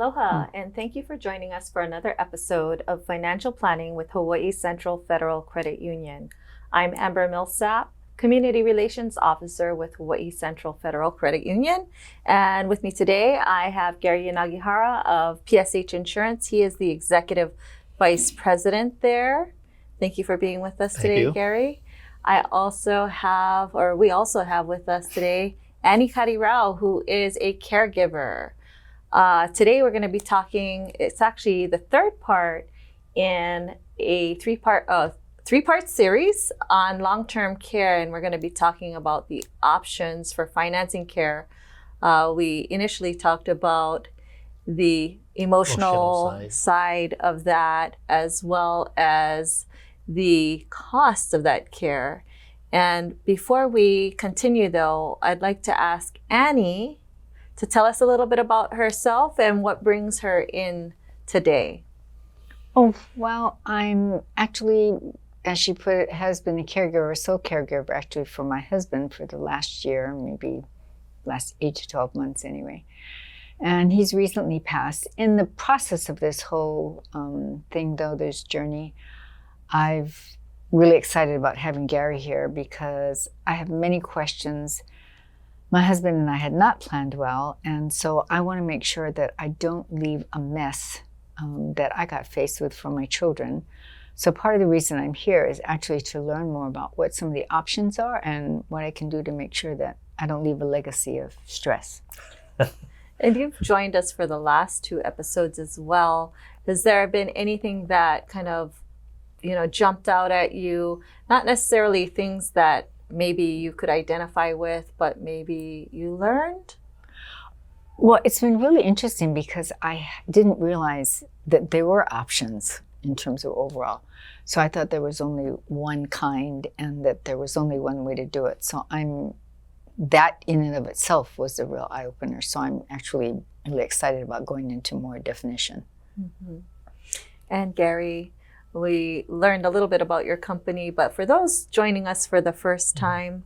Aloha, and thank you for joining us for another episode of Financial Planning with Hawaii Central Federal Credit Union. I'm Amber Millsap, Community Relations Officer with Hawaii Central Federal Credit Union. And with me today, I have Gary Yanagihara of PSH Insurance. He is the Executive Vice President there. Thank you for being with us today, Gary. We also have with us today Yanagihara Rao, who is a caregiver. Today we're going to be talking, it's actually the third part in a three-part series on long-term care, and we're going to be talking about the options for financing care. We initially talked about the emotional side of that, as well as the cost of that care. And before we continue, though, I'd like to ask Annie to tell us a little bit about herself and what brings her in today. Oh, well, I'm actually, as she put it, has been a caregiver, sole caregiver actually for my husband for the last year, maybe last 8 to 12 months anyway. And he's recently passed. In the process of this whole thing, though, this journey, I've really excited about having Gary here because I have many questions. My husband and I had not planned well, and so I want to make sure that I don't leave a mess that I got faced with for my children. So part of the reason I'm here is actually to learn more about what some of the options are and what I can do to make sure that I don't leave a legacy of stress. And you've joined us for the last 2 episodes as well. Has there been anything that kind of, jumped out at you? Not necessarily things that maybe you could identify with, but maybe you learned? Well, it's been really interesting because I didn't realize that there were options in terms of overall. So I thought there was only one kind and that there was only one way to do it. So that in and of itself was a real eye-opener. So I'm actually really excited about going into more definition. Mm-hmm. And Gary, we learned a little bit about your company, but for those joining us for the first time,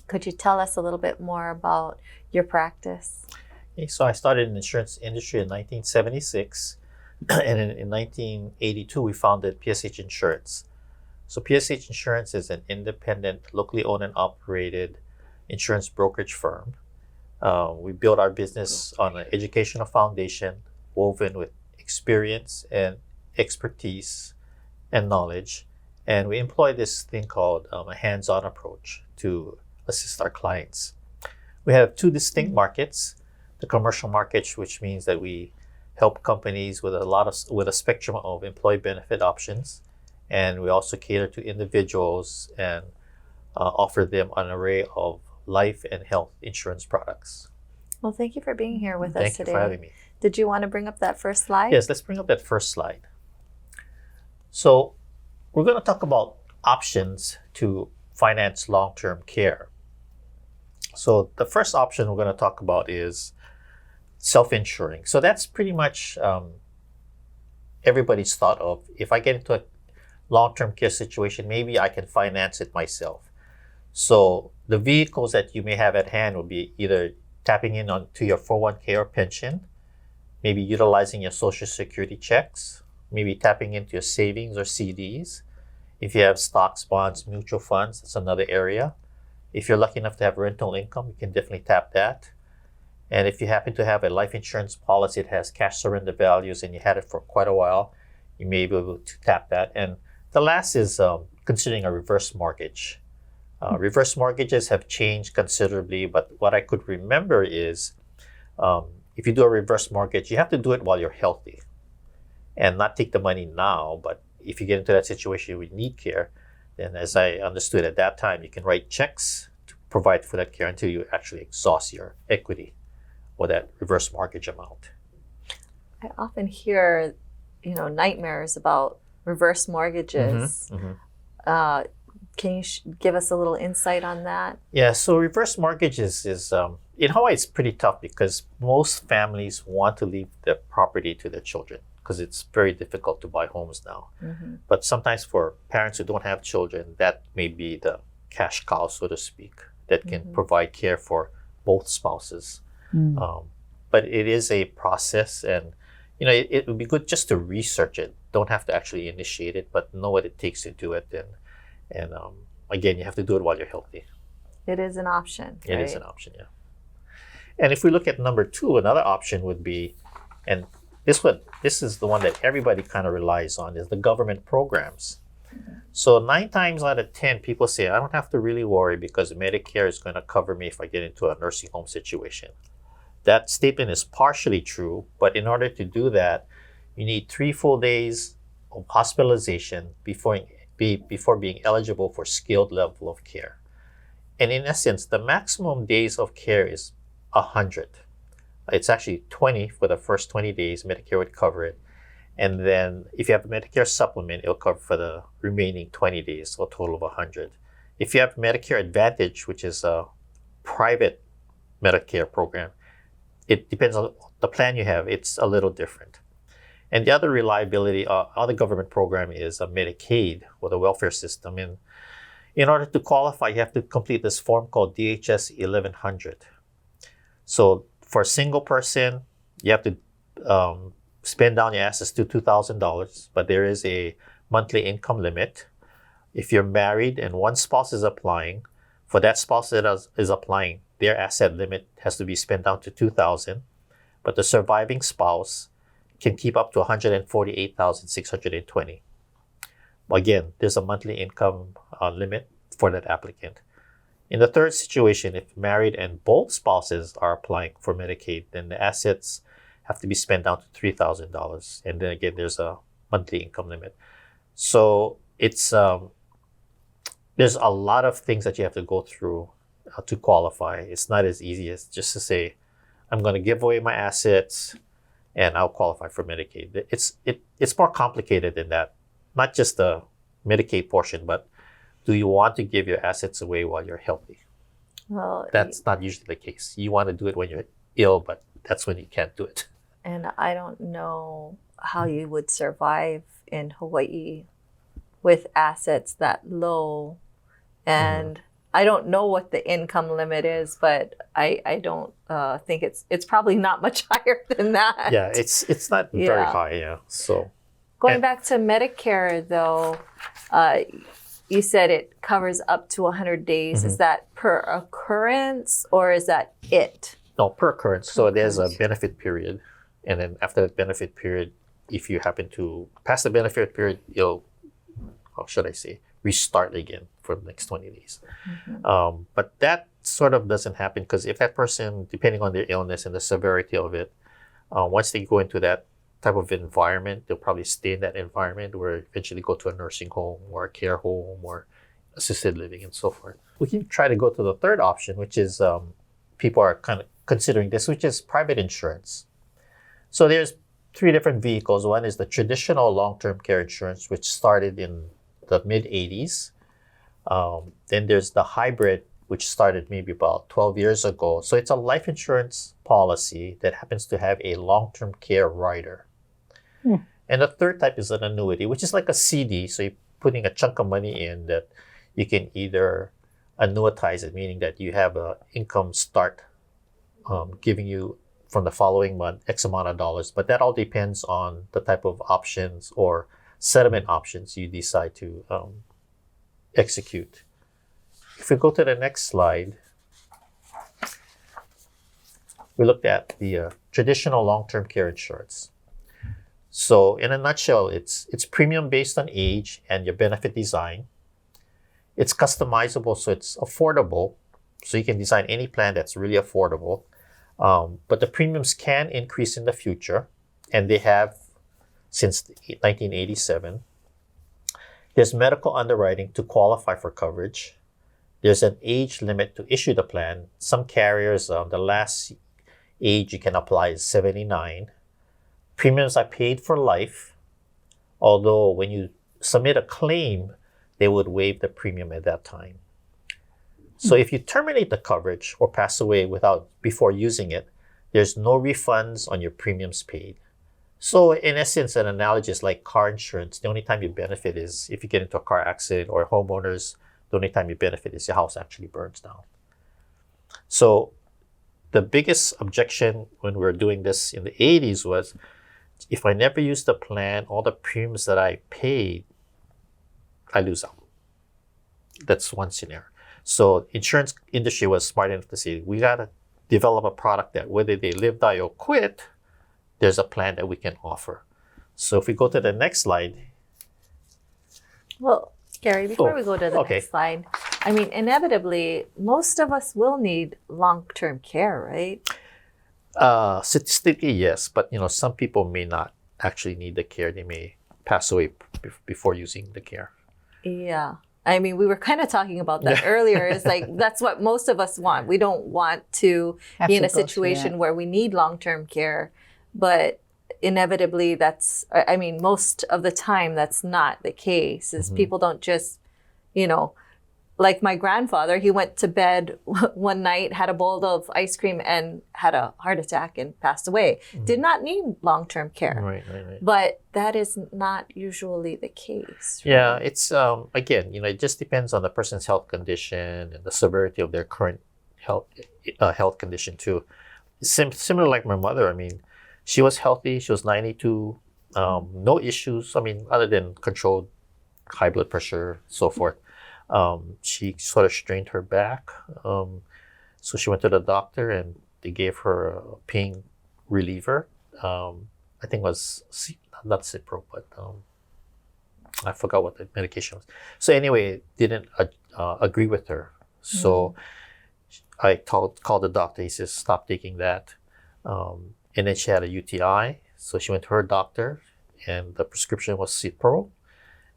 could you tell us a little bit more about your practice? Okay, so I started in the insurance industry in 1976, and in 1982 we founded PSH Insurance. So PSH Insurance is an independent, locally owned and operated insurance brokerage firm. We built our business on an educational foundation woven with experience and expertise and knowledge, and we employ this thing called a hands-on approach to assist our clients. We have 2 distinct markets: the commercial market, which means that we help companies with a spectrum of employee benefit options, and we also cater to individuals and offer them an array of life and health insurance products. Well, thank you for being here with us today. Thank you for having me. Did you want to bring up that first slide? Yes, let's bring up that first slide. So we're going to talk about options to finance long-term care. So the first option we're going to talk about is self-insuring. So that's pretty much everybody's thought of, if I get into a long-term care situation, maybe I can finance it myself. So the vehicles that you may have at hand will be either tapping in onto your 401k or pension, maybe utilizing your Social Security checks, maybe tapping into your savings or CDs. If you have stocks, bonds, mutual funds, that's another area. If you're lucky enough to have rental income, you can definitely tap that. And if you happen to have a life insurance policy that has cash surrender values and you had it for quite a while, you may be able to tap that. And the last is considering a reverse mortgage. Reverse mortgages have changed considerably, but what I could remember is if you do a reverse mortgage, you have to do it while you're healthy and not take the money now. But if you get into that situation with need care, then as I understood at that time, you can write checks to provide for that care until you actually exhaust your equity or that reverse mortgage amount. I often hear, nightmares about reverse mortgages. Mm-hmm. Can you give us a little insight on that? Yeah, so reverse mortgages is in Hawaii, it's pretty tough because most families want to leave their property to their children because it's very difficult to buy homes now. Mm-hmm. But sometimes for parents who don't have children, that may be the cash cow, so to speak, that can provide care for both spouses. but it is a process, and it would be good just to research it. Don't have to actually initiate it, but know what it takes to do it. And again, you have to do it while you're healthy. It is an option. It is an option, yeah. And if we look at number 2, another option would be, and this is the one that everybody kind of relies on, is the government programs. So 9 times out of 10, people say, I don't have to really worry because Medicare is going to cover me if I get into a nursing home situation. That statement is partially true, but in order to do that, you need 3 full days of hospitalization before being eligible for skilled level of care. And in essence, the maximum days of care is 100. It's actually 20 for the first 20 days. Medicare would cover it. And then if you have a Medicare supplement, it'll cover for the remaining 20 days, so a total of 100. If you have Medicare Advantage, which is a private Medicare program, it depends on the plan you have. It's a little different. And the other reliability, other government program is a Medicaid, or the welfare system. And in order to qualify, you have to complete this form called DHS 1100. So for a single person, you have to spend down your assets to $2,000, but there is a monthly income limit. If you're married and one spouse is applying, for that spouse that is applying, their asset limit has to be spent down to $2,000, but the surviving spouse can keep up to $148,620. Again, there's a monthly income limit for that applicant. In the third situation, if married and both spouses are applying for Medicaid, then the assets have to be spent down to $3,000. And then again, there's a monthly income limit. So it's there's a lot of things that you have to go through to qualify. It's not as easy as just to say, I'm going to give away my assets and I'll qualify for Medicaid. It's more complicated than that. Not just the Medicaid portion, but do you want to give your assets away while you're healthy? Well, that's not usually the case. You want to do it when you're ill, but that's when you can't do it. And I don't know how you would survive in Hawaii with assets that low. And I don't know what the income limit is, but I don't think it's probably not much higher than that. Yeah, it's not very high. Yeah. So going back to Medicare, though, you said it covers up to 100 days. Is that per occurrence or is that it? No, per occurrence. So there's a benefit period. And then after that benefit period, if you happen to pass the benefit period, you'll, how should I say, restart again for the next 20 days. But that sort of doesn't happen because if that person, depending on their illness and the severity of it, once they go into that type of environment, they'll probably stay in that environment or eventually go to a nursing home or a care home or assisted living and so forth. We can try to go to the third option, which is people are kind of considering this, which is private insurance. So there's 3 different vehicles. One is the traditional long-term care insurance, which started in the mid-80s. Then there's the hybrid, which started maybe about 12 years ago. So it's a life insurance policy that happens to have a long-term care rider. And the third type is an annuity, which is like a CD. So you're putting a chunk of money in that you can either annuitize it, meaning that you have an income start giving you from the following month X amount of dollars. But that all depends on the type of options or settlement options you decide to execute. If we go to the next slide, we looked at the traditional long-term care insurance. So in a nutshell, it's premium based on age and your benefit design. It's customizable, so it's affordable. So you can design any plan that's really affordable. But the premiums can increase in the future, and they have since 1987. There's medical underwriting to qualify for coverage. There's an age limit to issue the plan. Some carriers, the last age you can apply is 79. Premiums are paid for life, although when you submit a claim, they would waive the premium at that time. So if you terminate the coverage or pass away before using it, there's no refunds on your premiums paid. So in essence, an analogy is like car insurance. The only time you benefit is if you get into a car accident, or homeowners, the only time you benefit is your house actually burns down. So the biggest objection when we were doing this in the 80s was, if I never use the plan, all the premiums that I paid, I lose out. That's one scenario. So insurance industry was smart enough to say, we got to develop a product that whether they live, die, or quit, there's a plan that we can offer. So if we go to the next slide. Well, Gary, before we go to the okay. next slide, I mean, inevitably, most of us will need long-term care, right? Statistically, yes, but some people may not actually need the care. They may pass away before using the care. Yeah. I mean, we were kind of talking about that earlier. It's like, that's what most of us want. We don't want to be in a situation where we need long-term care, but inevitably most of the time that's not the case. Is people don't just, like my grandfather, he went to bed one night, had a bowl of ice cream and had a heart attack and passed away. Did not need long-term care. Right. But that is not usually the case. Right? Yeah, it's, again, it just depends on the person's health condition and the severity of their current health condition too. Similar like my mother, I mean, she was healthy, she was 92, no issues, other than controlled high blood pressure, so forth. She sort of strained her back. So she went to the doctor and they gave her a pain reliever. I think it was not Cipro, but I forgot what the medication was. So anyway, it didn't agree with her. So I called the doctor. He says, stop taking that. And then she had a UTI. So she went to her doctor and the prescription was Cipro.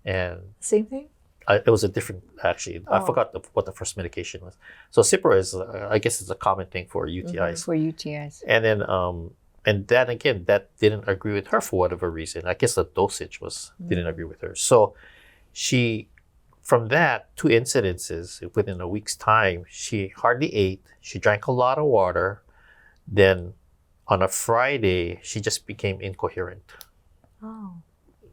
And same thing? It was a different, actually. I forgot what the first medication was. So Cipro is, I guess it's a common thing for UTIs. For UTIs. And then, and that again, that didn't agree with her for whatever reason. I guess the dosage didn't agree with her. So she, from that, 2 incidences, within a week's time, she hardly ate. She drank a lot of water. Then on a Friday, she just became incoherent. Oh.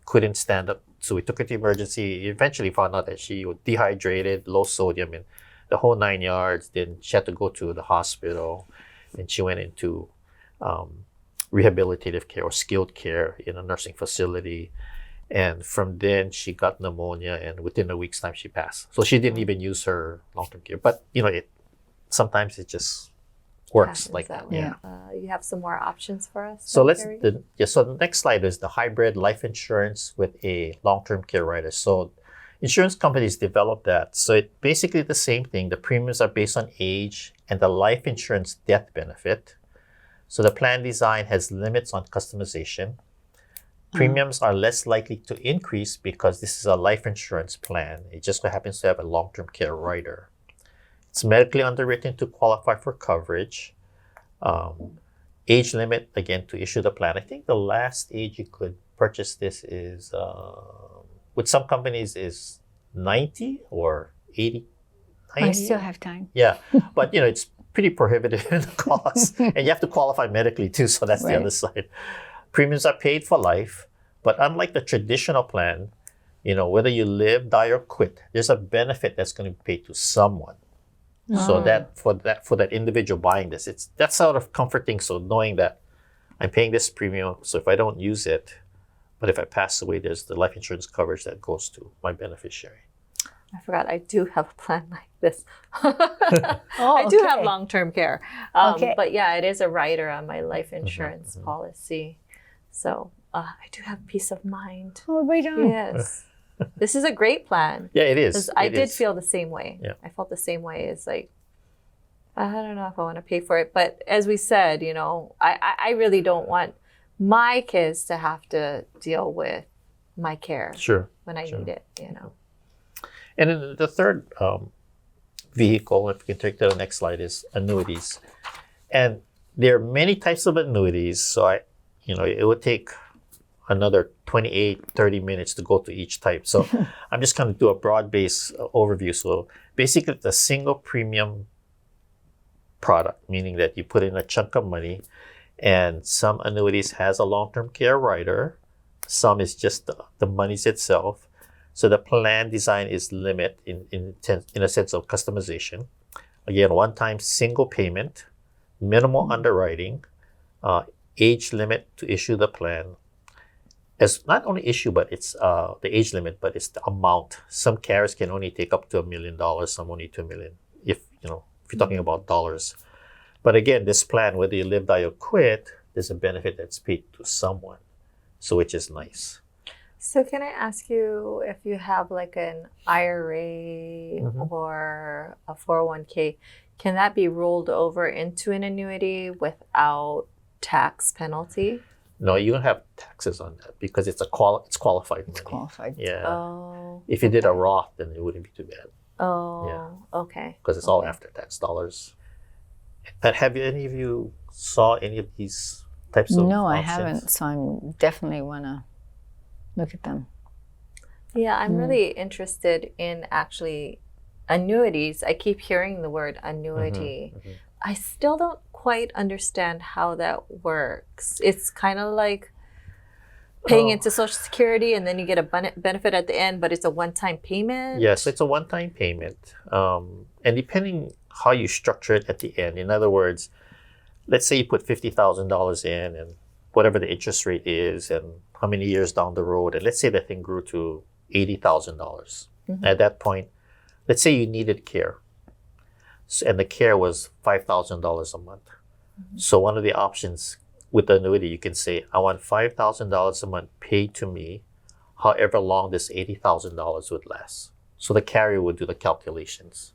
Couldn't stand up. So we took her to emergency. Eventually found out that she was dehydrated, low sodium, and the whole 9 yards. Then she had to go to the hospital, and she went into rehabilitative care or skilled care in a nursing facility. And from then she got pneumonia, and within a week's time she passed. So she didn't even use her long-term care. But sometimes it just works like that. Yeah. You have some more options for us? So so the next slide is the hybrid life insurance with a long-term care rider. So insurance companies develop that. So it's basically the same thing. The premiums are based on age and the life insurance death benefit. So the plan design has limits on customization. Premiums are less likely to increase because this is a life insurance plan. It just so happens to have a long-term care rider. It's medically underwritten to qualify for coverage. Age limit, again, to issue the plan. I think the last age you could purchase this is, with some companies, is 90 or 80. 90? I still have time. Yeah, but it's pretty prohibitive in the cost. And you have to qualify medically too, so that's the other side. Premiums are paid for life, but unlike the traditional plan, whether you live, die, or quit, there's a benefit that's going to be paid to someone. So that for that individual buying this, that's sort of comforting. So knowing that I'm paying this premium, so if I don't use it, but if I pass away, there's the life insurance coverage that goes to my beneficiary. I forgot, I do have a plan like this. I do have long-term care. But yeah, it is a rider on my life insurance policy. So I do have peace of mind. Oh, right on. Yes. This is a great plan. Yeah, it is. I did feel the same way. Yeah. I felt the same way. It's like, I don't know if I want to pay for it. But as we said, I really don't want my kids to have to deal with my care when I need it, And then the third vehicle, if we can take to the next slide, is annuities. And there are many types of annuities. So it would take another 30 minutes to go to each type. So I'm just going to do a broad-based overview. So basically, it's a single premium product, meaning that you put in a chunk of money, and some annuities has a long-term care rider. Some is just the monies itself. So the plan design is limited in a sense of customization. Again, one-time single payment, minimal underwriting, age limit to issue the plan. As not only issue, but it's the age limit, but it's the amount. Some carriers can only take up to $1 million, some only 2 million. If you're talking about dollars. But again, this plan, whether you live, die, or quit, there's a benefit that's paid to someone, so which is nice. So can I ask you if you have like an IRA or a 401k, can that be rolled over into an annuity without tax penalty? No, you don't have taxes on that because it's qualified money. It's qualified. Yeah. Oh. If you did a Roth, then it wouldn't be too bad. Oh. Yeah. Okay. Because it's all after tax dollars. And have any of you saw any of these types of No, I options? haven't. So I'm definitely want to look at them. Yeah, I'm really interested in actually annuities. I keep hearing the word annuity. I still don't quite understand how that works. It's kind of like paying into Social Security and then you get a benefit at the end, but it's a one-time payment. Yes, it's a one-time payment. And depending how you structure it at the end, in other words, let's say you put $50,000 in and whatever the interest rate is and how many years down the road, and let's say that thing grew to $80,000. At that point, let's say you needed care. And the care was $5,000 a month. So one of the options with the annuity, you can say, I want $5,000 a month paid to me, however long this $80,000 would last. So the carrier would do the calculations.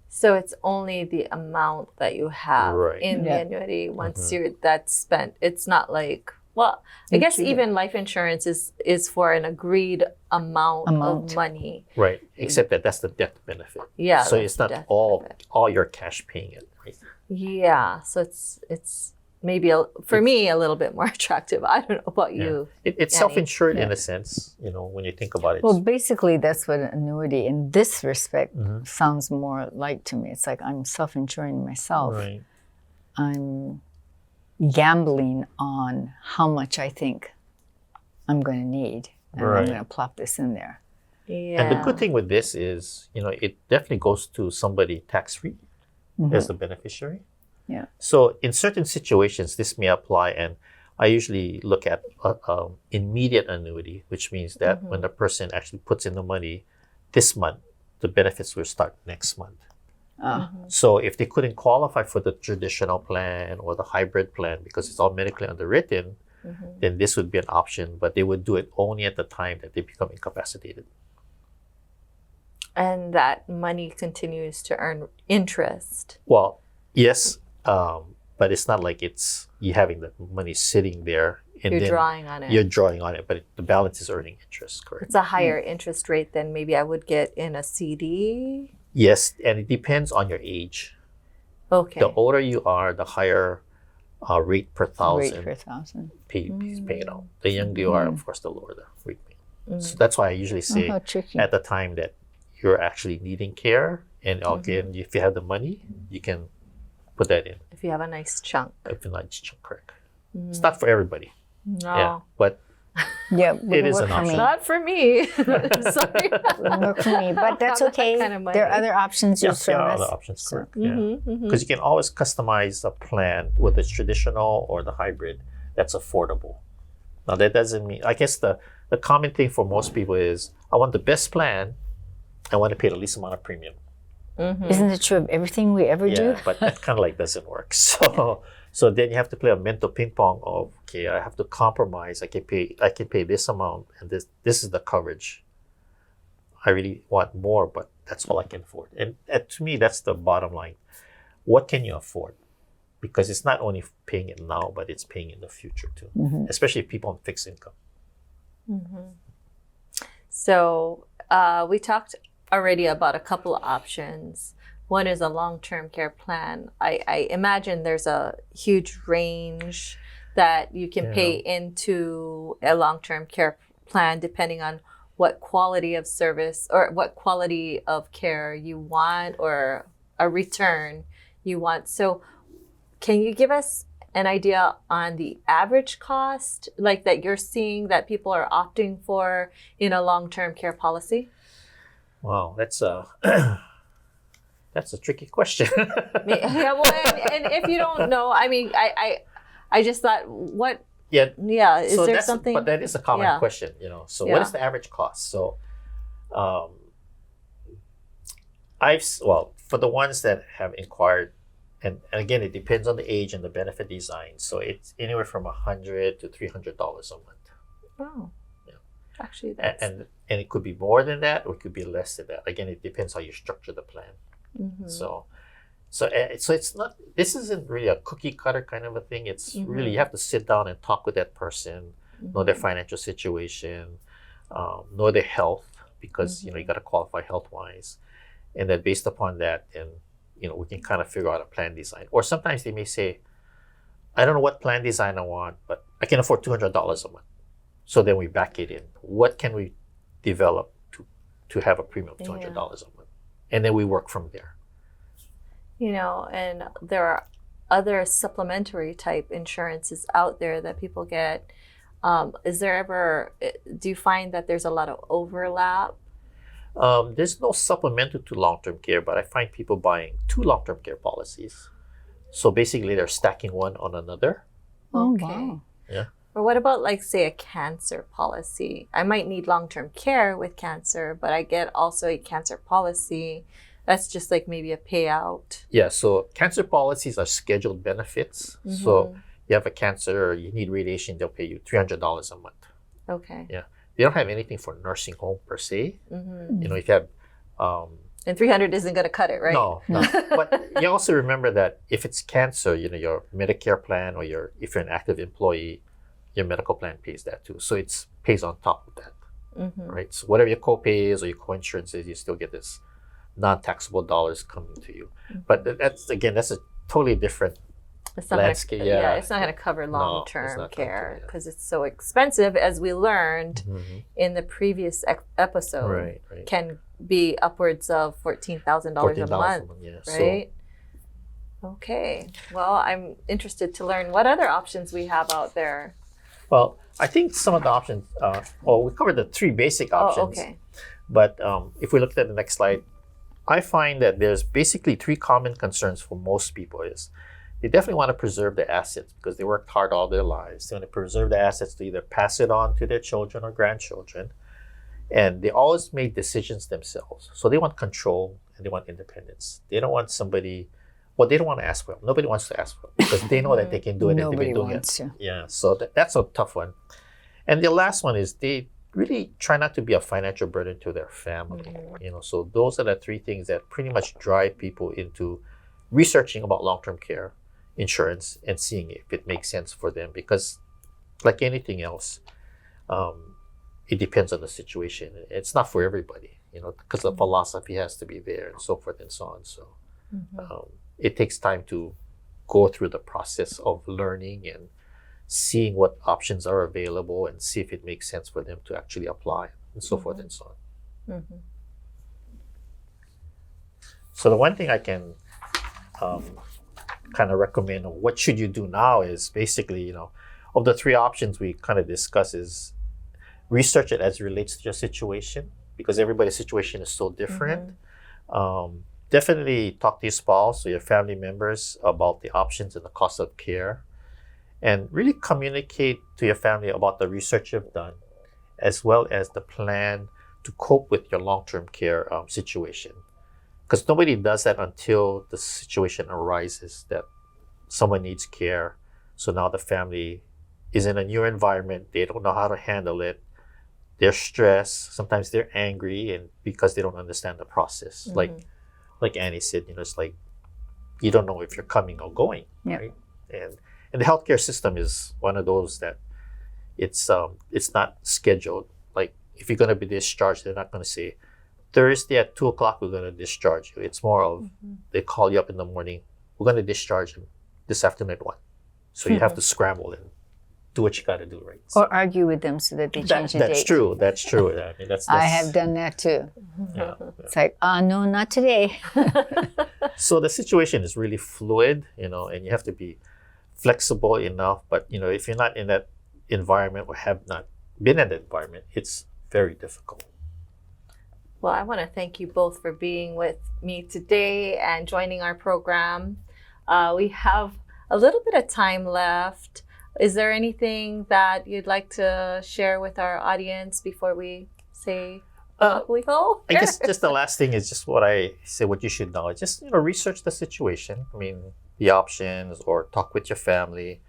So it's only the amount that you have in the annuity once that's spent. It's not like, well, I guess even life insurance is for an agreed amount of money. Right, except that's the death benefit. Yeah. So it's not all your cash paying it, right? Yeah. So it's maybe for me a little bit more attractive. I don't know about you. It's self-insured in a sense, when you think about it. Well, basically, that's what an annuity in this respect sounds more like to me. It's like I'm self-insuring myself. Right. I'm gambling on how much I think I'm going to need, and I'm going to plop this in there. Yeah. And the good thing with this is, it definitely goes to somebody tax-free as the beneficiary. Yeah. So in certain situations, this may apply, and I usually look at immediate annuity, which means that when the person actually puts in the money this month, the benefits will start next month. So if they couldn't qualify for the traditional plan or the hybrid plan because it's all medically underwritten, then this would be an option, but they would do it only at the time that they become incapacitated. And that money continues to earn interest. Well, yes, but it's not like it's you having the money sitting there and You're then drawing on it. You're drawing on it, but the balance is earning interest, correct? It's a higher interest rate than maybe I would get in a CD. Yes, and it depends on your age. Okay. The older you are, the higher rate per thousand Rate per thousand. paid out. The younger you are, of course, the lower the rate paid. So that's why I usually say How tricky. at the time that you're actually needing care, and again, if you have the money, you can put that in. If you have a nice chunk. If you're not correct. It's not for everybody. No. Yeah, but Yeah, it is work an for me. option. Not for me. Sorry. Wouldn't work for me, but that's Not that okay. kind of money. There are other options you Yes, there showed are us. other options, correct. Because you can always customize a plan with the traditional or the hybrid that's affordable. Now that doesn't mean, I guess the common thing for most people is, I want the best plan, I want to pay the least amount of premium. Isn't it true of everything we ever do? Yeah, but that kind of like doesn't work. So then you have to play a mental ping pong of, okay, I have to compromise. I can pay this amount, and this is the coverage. I really want more, but that's all I can afford. And to me, that's the bottom line. What can you afford? Because it's not only paying it now, but it's paying in the future too, especially people on fixed income. So we talked already about a couple of options. One is a long-term care plan. I imagine there's a huge range that you can pay into a long-term care plan depending on what quality of service or what quality of care you want or a return you want. So can you give us an idea on the average cost like that you're seeing that people are opting for in a long-term care policy? Wow, that's That's a tricky question. Yeah, well, and if you don't know, I mean, I just thought, what? Yeah. Yeah, is So there that's, something? but that is a common Yeah. question, you know. So Yeah. what is the average cost? So, well, for the ones that have inquired, and again, it depends on the age and the benefit design. So it's anywhere from $100 to $300 a month. Oh, Yeah. Actually, that's And it could be more than that, or it could be less than that. Again, it depends how you structure the plan. mhm. So it's not. This isn't really a cookie cutter kind of a thing. It's really, you have to sit down and talk with that person, know their financial situation, know their health, because you know you got to qualify health wise, and then based upon that, then you know we can kind of figure out a plan design. Or sometimes they may say, I don't know what plan design I want, but I can afford $200 a month. So then we back it in. What can we develop to have a premium of $200 a month, and then we work from there. You know, and there are other supplementary type insurances out there that people get. Is there ever, do you find that there's a lot of overlap? There's no supplemental to long-term care, but I find people buying 2 long-term care policies. So basically they're stacking one on another. Oh, Okay. wow. Yeah. Or what about, like, say, a cancer policy? I might need long-term care with cancer, but I get also a cancer policy. That's just like maybe a payout. Yeah, so cancer policies are scheduled benefits. So you have a cancer, you need radiation, they'll pay you $300 a month. Okay. Yeah. They don't have anything for nursing home per se. Mm-hmm. You know, if you have And 300 isn't going to cut it, right? No. But you also remember that if it's cancer, you know, your Medicare plan, or if you're an active employee, your medical plan pays that too. So it pays on top of that, right? So whatever your copay is or your coinsurance is, you still get this non-taxable dollars coming to you. But that's a totally different It's not landscape. Gonna, it's not going to cover it's long-term not care gonna, because it's so expensive, as we learned in the previous episode. Right. Can be upwards of $14,000 a month, yeah. right? Okay. Well, I'm interested to learn what other options we have out there. Well, I think some of the options, we covered the 3 basic options. Oh, okay. But if we look at the next slide, I find that there's basically 3 common concerns for most people. Is they definitely want to preserve the assets because they worked hard all their lives. They want to preserve the assets to either pass it on to their children or grandchildren. And they always made decisions themselves. So they want control and they want independence. They don't want somebody, they don't want to ask for help. Nobody wants to ask for help because they know that they can do it. Nobody and they've been doing wants it. to. Yeah, so that's a tough one. And the last one is they really try not to be a financial burden to their family. You know, so those are the 3 things that pretty much drive people into researching about long-term care insurance and seeing if it makes sense for them. Because like anything else, it depends on the situation. It's not for everybody, you know, because the philosophy has to be there and so forth and so on. So it takes time to go through the process of learning and seeing what options are available and see if it makes sense for them to actually apply and so forth and so on. So the one thing I can kind of recommend, or what should you do now, is basically, you know, of the 3 options we kind of discuss, is research it as it relates to your situation, because everybody's situation is so different. Definitely talk to your spouse or your family members about the options and the cost of care, and really communicate to your family about the research you've done, as well as the plan to cope with your long-term care situation. Because nobody does that until the situation arises that someone needs care. So now the family is in a new environment. They don't know how to handle it. They're stressed. Sometimes they're angry, and because they don't understand the process. Like Annie said, you know, it's like you don't know if you're coming or going, right? And the healthcare system is one of those that it's not scheduled. Like if you're going to be discharged, they're not going to say Thursday at 2:00 we're going to discharge you. It's more of they call you up in the morning. We're going to discharge him this afternoon at 1. So you have to scramble and do what you got to do, right? So Or argue with them so that they change the date. that's true. That's true. I mean, that's I have done that too. Yeah. It's like, no, not today. So the situation is really fluid, you know, and you have to be flexible enough. But, you know, if you're not in that environment or have not been in that environment, it's very difficult. Well, I want to thank you both for being with me today and joining our program. We have a little bit of time left. Is there anything that you'd like to share with our audience before we say we go? I guess just the last thing is just what I say, what you should know. Just, research the situation. I mean, the options, or talk with your family.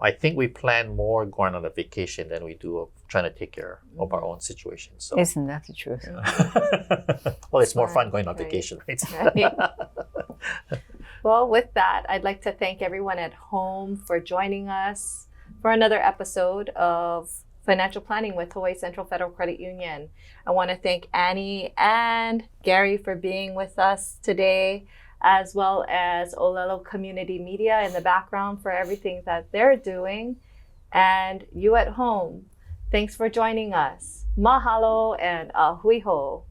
I think we plan more going on a vacation than we do of trying to take care of our own situation. So, Isn't that the truth? well, it's more fun going on vacation, right? Right. Well, with that, I'd like to thank everyone at home for joining us for another episode of Financial Planning with Hawaii Central Federal Credit Union. I want to thank Annie and Gary for being with us today, as well as Olelo Community Media in the background for everything that they're doing. And you at home, thanks for joining us. Mahalo and ahui ho.